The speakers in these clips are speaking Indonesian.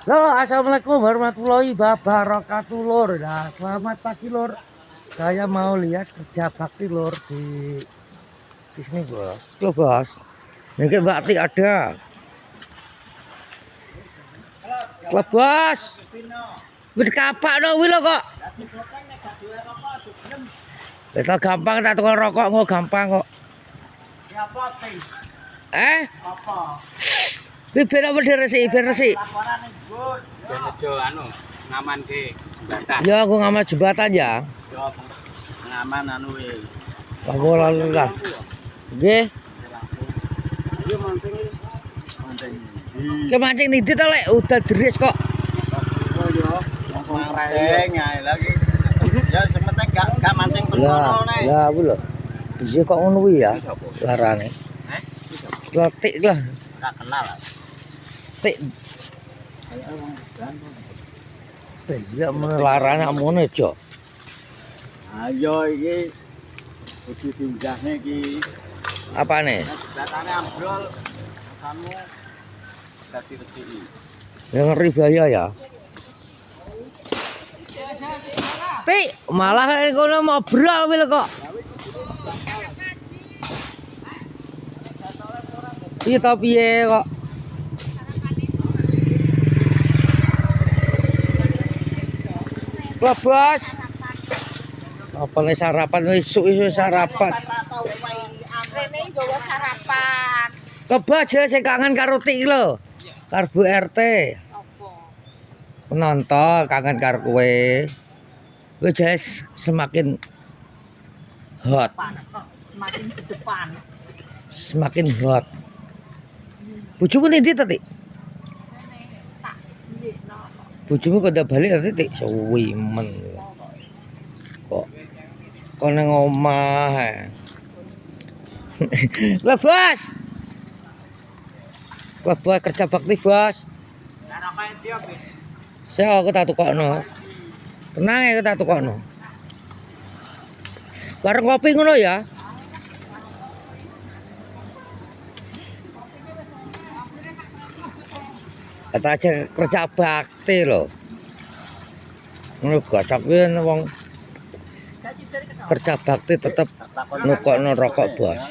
Halo, assalamualaikum warahmatullahi wabarakatuh lur. Nah, selamat pagi lur. Saya mau lihat kerja bakti lur di sini bos. Coba bos. Ini bakti ada. Lah bos. Wis kapak no wilo kok. Itu gampang tak tukang rokok kok gampang kok. Apa? Ini ben apa diresi, ben anu ngaman ke jembatan. ya aku ngamal jembatan ya. Yo ngaman anu e. Lalu lah. Nggih. Yo mancing. Ke mancing titit to lek udah deres kok. Oh yo, mancing ae lagi. Ya sementing gak mancing benono nek. Lah aku lho. Bisa kok ngono kuwi ya larane. Letik lah. Ora kenal. Tik. Ya men larane ngono aja. Ayo iki kudu pinggahne iki. Apane? Datane ambrol kamu dadi rezeki. Ya ngeri bahaya ya. Tik, malah kono ngobrol wil kok. Iya to piye kok. Lah bos. Apa nih sarapan isu sarapan. Rene nggawa sarapan. Coba aja saya kangen karo Tik lho. Karo Bu RT. Apa? Penonton kangen karo kowe. Kowe jes semakin hot, Semakin ke depan. semakin hot. Bojomu ndi Tik? Tak ndekno. Bojomu kok udah balik tadi Tik? Suwi men. Kok nang omah. Lah bos. Wah, bos kerja bakti bos. Sarapan dia wis. Saya aku tak tukokno. Tenang ya kita tukokno. Warung kopi ngono ya. Kata aja kerja bakti loh. Ngono gosok kuwi wong kerja bakti tetep nukokno rokok bos.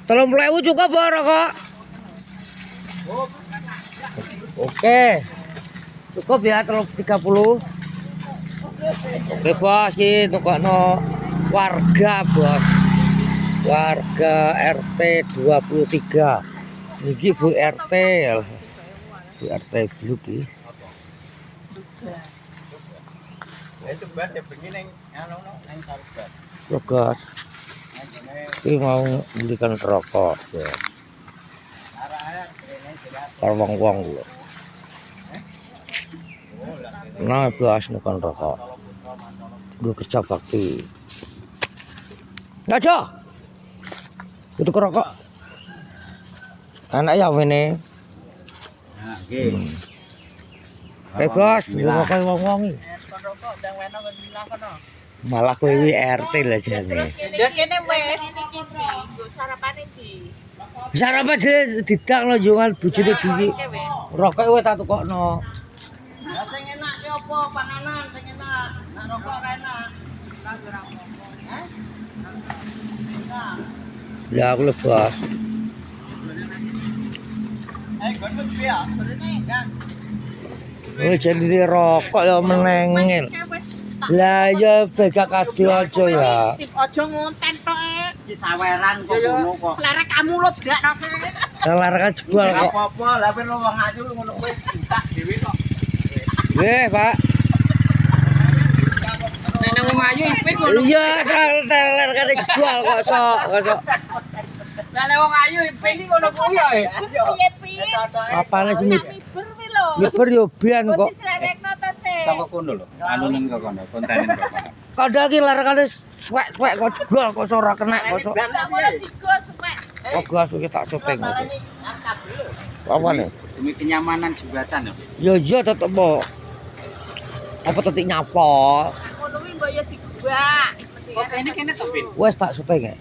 30.000 cukup apa rokok? Oke. Cukup ya 30. Oke bos, iki nukokno warga bos. Warga RT 23. Niki Bu RT. Bu RT Bluk iki. Itu bar ya begini anu nang sarubat. Rokok. Ini mau belikan rokok ya. Kalau wong-wong lho. Nah, bos nukan rokok. Gue kerja bakti. Ngaco. Itu rokok. Anak ya ini. Nah, nggih. Bos, rokok wong-wong iki. Rokok ndang weno ngilang kono. Malah kowe iki RT lah jane. Lah kene wis iki nggo sarapan iki. Sarapan didak lo jual bojone dhewe. Rokok kowe tak tukokno. Lah sing enak ki apa panganan sing enak. Nek rokok ora enak. Hah? Enak. Ya aku lho bos. Gonut piye? Kan. Kowe jadi rokok ya menengel. Lah ya begak kado aja ya. Aja ngonten tok e. Iki saweran kok ngono kok. Lerek kamu lo brak tok. Kelar kan jebol kok. Apa-apa, lah ben wong ayu ngono kuwi ditak dhewe kok. Nggih, Pak. Nek wong ayu ipin ngono. Iya, teler kan jebol kok sok. Lah nek wong ayu ipin iki ngono kuwi ya. Piye piye? Apane sing Miber wi lho. nyebar yo bian kok. Diserekno to se. Sama kono lho. Anunen kok kono, kontenen kok kono. Kadang iki lar kan swek-swek kok jebol kok ora kena kok sok. Lah ngono digos supek. Kok gas iki tak syuting kok. Apa nih? Demi kenyamanan jembatan lho. Yo yo tetep po. Apa tetik nyapa? Ngono kuwi mbok ya digubak. Kok kene to, Bin? Wes tak syuting.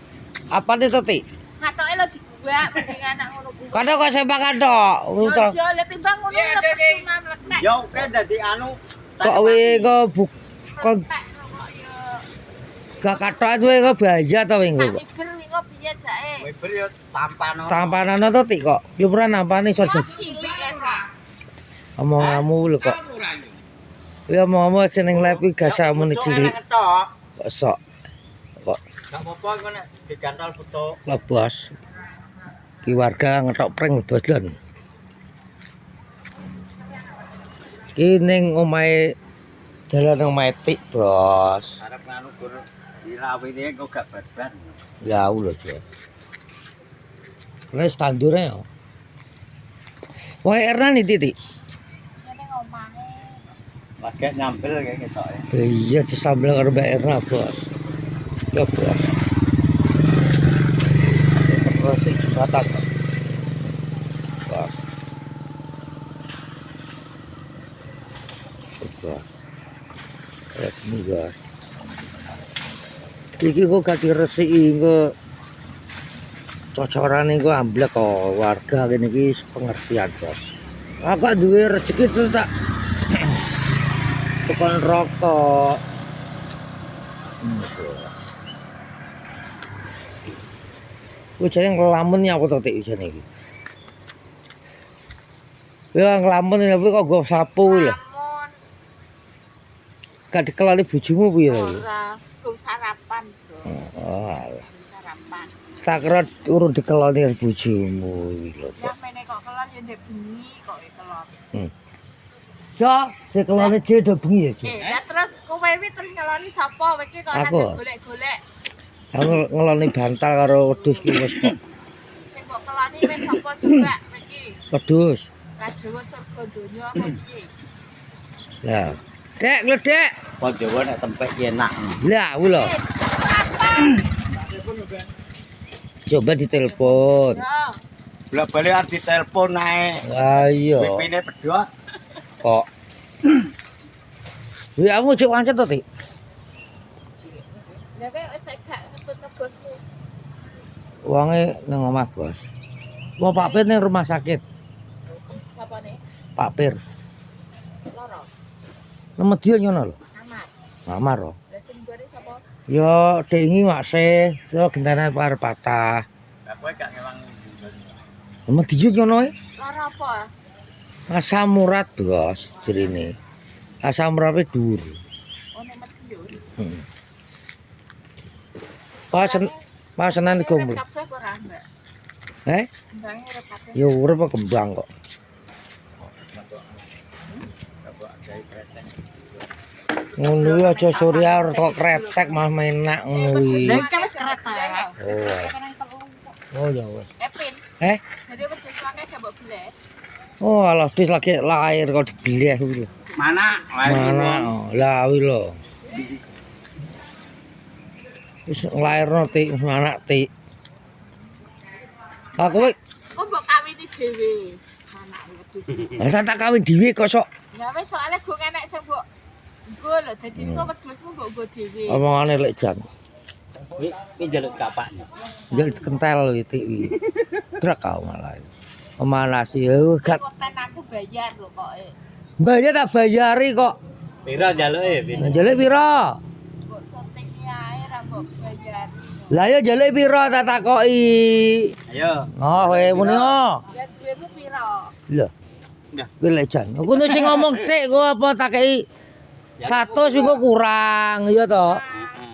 Apa nih tetik? Ngatoke lho digubak. Mbak, mending anak ngono kuwi. Kadang kok sepakan tok. Yo aja le timbang ngono Iya, aja, Ki. mletek. Yo oke dadi anu Kok we kok kon Mletek kok yo. gak kathok duwe kok bahaya to we Tak kok. miber wingo piye jake? Weber yo tampano. Tampanan to tik kok. Liburan apa nih Kok sojo. cilik kan. Omonganmu lho kok. Ya omong jeneng live iki gasamu nih cilik. Ketok. Kok sok. Kok Gak apa-apa iku nek digantol betul. lebos. Ki warga ngetok pring dodon. Ki ning omahe dalan omahe Tik, Bos. Arep nganu gur dirawine kok gak barbar. Ya lho, Cek. Wis tandure yo. Wah, Erna nih titik. Ngene omahe. Lagi nyambel kayak gitu ya. Iya disambel karo Mbak Erna, Bos. Ya, Bos. Terus jembatan. Bos. Bos. Ini, Bos. Iki kok gak diresiki kok cocorane kok amblek kok warga kene iki pengertian, Bos. Aku duwe rezeki terus tak tukang rokok. Ujane ngelamun ya apa to Tik ujane iki. Ya ngelamun tapi kok go sapu lho. Lamun Gak dikelali bojomu piye to? ora go sarapan, Bro. Oh, alah. Go sarapan. Tak kira urung dikelali bojomu iki lho. Ya mene kok kelon ya ndek bengi kok kelon. Cok, sing kelone do bengi ya, Cok. Lah terus kowe wi terus ngeloni sapa kowe iki kok Aku. ada golek-golek. Aku ngeloni bantal karo wedhus ki wis kok. Sing mbok keloni wis sapa coba kowe iki? Wedhus. Lah Jawa surga donya apa iki? Lah. Dek, ngledek. Kok Jawa nek tempek ki enak. Lah, ku lho. Coba ditelepon. Yo, Bolak-balik arep ditelepon nae. Ayo. WP-ne pedhot. Kok. Ya kamu cek wancet to, Tik? lah kowe wis gak ngetut ke bosmu. Uangnya nang omah, Bos. Mau Pak Pir ning rumah sakit. Sapa nih? Pak Pir. Loro. Nama dia nyono lho. Amat. Ngamar lho. Lah sing gore sapa? Yo dengi makse, yo gendanan par patah. Lah kowe gak ngewang. Nama dia nyono e. Loro apa? Asam urat, Bos, jerine. Asam uratnya dhuwur. Oh nek metu. Pasenan di kumpul. Kabeh ora, Mbak. Kembange urip kabeh. Yo urip kok kembang kok. Ngono iki aja surya kok kretek mah menak ngono iki. Lah kan kereta. Oh ya wes. Epin. Jadi wedhus wae gak mbok blek. Oh alah dis lagi lahir kok dibleh kuwi lho. Mana? Mana? Oh, lah kuwi lho. Wis nglairno Tik, anak Tik. Aku Kok mbok kawini dhewe. Anak wedhus. lah tak kawin dhewe kok sok Ya wis soalnya gue enek sing mbok nggo lho. Dadi kok wedhusmu mbok nggo dhewe. omongane lek jan. Iki njaluk kapaknya. Njel kentel iki Tik iki. Trek kau malah. Omanasi gak Konten aku bayar lho kok. bayar tak bayari kok. Pira njaluke? Njele pira? Mbok syuting ae ra mbok bayar. Lah ya njele pira tak takoki. Ayo. Oh kowe muni oh. Ya duwemu pira? Lho. Ndah. Kuwi lek jan. Aku nu sing ngomong Tik kok apa tak kei 100 kok kurang ya to.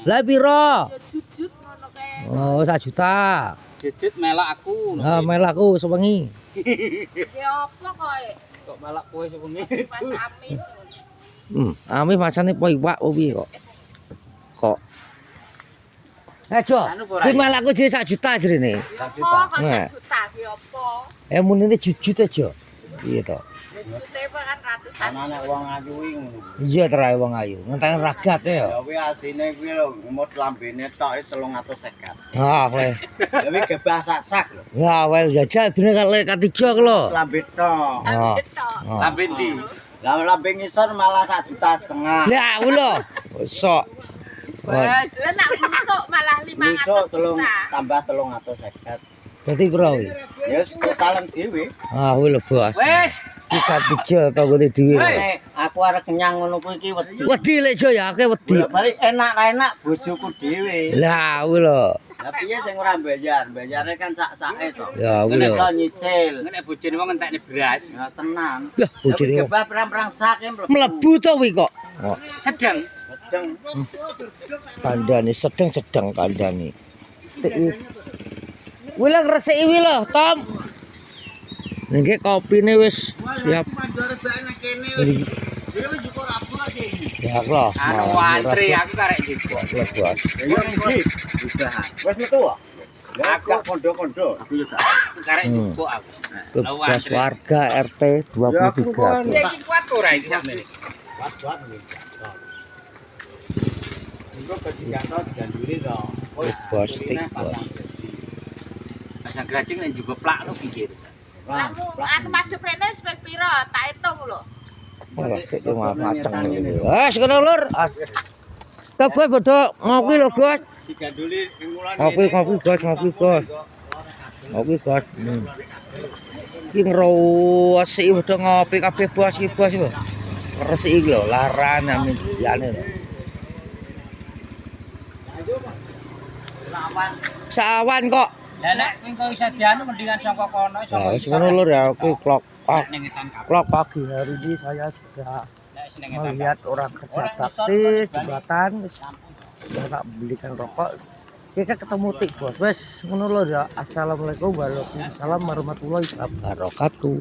Lah pira? Ya jujut ngono kae. Oh 1 juta. Jujut melok aku. Ah melaku sewengi. Ya apa kok? Kok melok kowe sewengi. Mas Amis. Ami masane po iwak piye kok. Kok. Jo, ki melaku dhewe 1 juta jerene. Apa kok 1 juta ki apa? Munine jujut aja. Piye to? Jujute kan ratusan. Anak wong ayu kuwi ngono. Iya terae wong ayu. Ngenteni ragat ya. Ya kuwi asine kuwi lho, ngemut lambene tok 350. Ah kowe. Ya kuwi gebah sak-sak lho. Ya wel jajal bener kali katiga ku lho. Lambe tok. Ah. Tok. Lambe ndi? Lah lambe ngisor malah 1,5 juta. Ya ku lho. Sok. Wes, lah nak busuk malah 500 Besok juta. tambah 350. Dadi pira kuwi? Ya totalan dhewe. Ah, kuwi lho, Bos. Wes. Kita pijo to gone dhewe. Nek aku arep kenyang ngono kuwi iki wedi. Wedi lek jo ya, akeh wedi. Balik enak ra enak bojoku dhewe. Lah, kuwi lho. Lah piye sing ora bayar? Bayare kan sak-sake to. Ya, kuwi lho. Iso nyicil. Nek bojone wong entekne beras. Ya tenan. Lah, bojone wong. Gebah perang-perang sak Mlebu to kuwi kok. Oh, Sedang. Sedeng. kandhane sedeng-sedeng kandhane. Kuwi lho ngresiki kuwi lho, Tom. Niki kopine wis siap. Mandore bae nang kene. Ini- Dhewe juga ora apa Ya lho. Anu antri aku karek juga. Bos. Ya ndi? Usaha. Wes metu kok. Aku gak kondo-kondo. Aku yo gak. Karek Hmm. juga aku. Tugas warga RT 23. Ya iki kuat ora iki sampe. Buat-buat nih. Engko kegiatan janduri to. Bos, bos. Pasang grajing nek juga plak lo pinggir. Lamu anu madhep rene wis pira? Tak hitung lho. Ora sik cuma mateng iki. Wes ngono lur. Coba bodo ngopi lho, Bos. Diganduli ing mulane. Ngopi, Bos, ngopi, Bos. Ngopi, Bos. Iki ngrosiki bodo ngopi kabeh Bos iki, Bos lho. Resiki iki lho, laran amin liyane lho. Lawan Sawan kok. Lah nek engko iso dianu mendingan saka kono iso. Nah, wis ngono lur ya, aku Ning etan kabeh. klok pagi hari ini saya sudah Nek seneng etan. melihat orang kerja bakti jembatan wis tak belikan rokok kita ketemu tik Bos wes ngono lho ya. Assalamualaikum warahmatullahi wabarakatuh.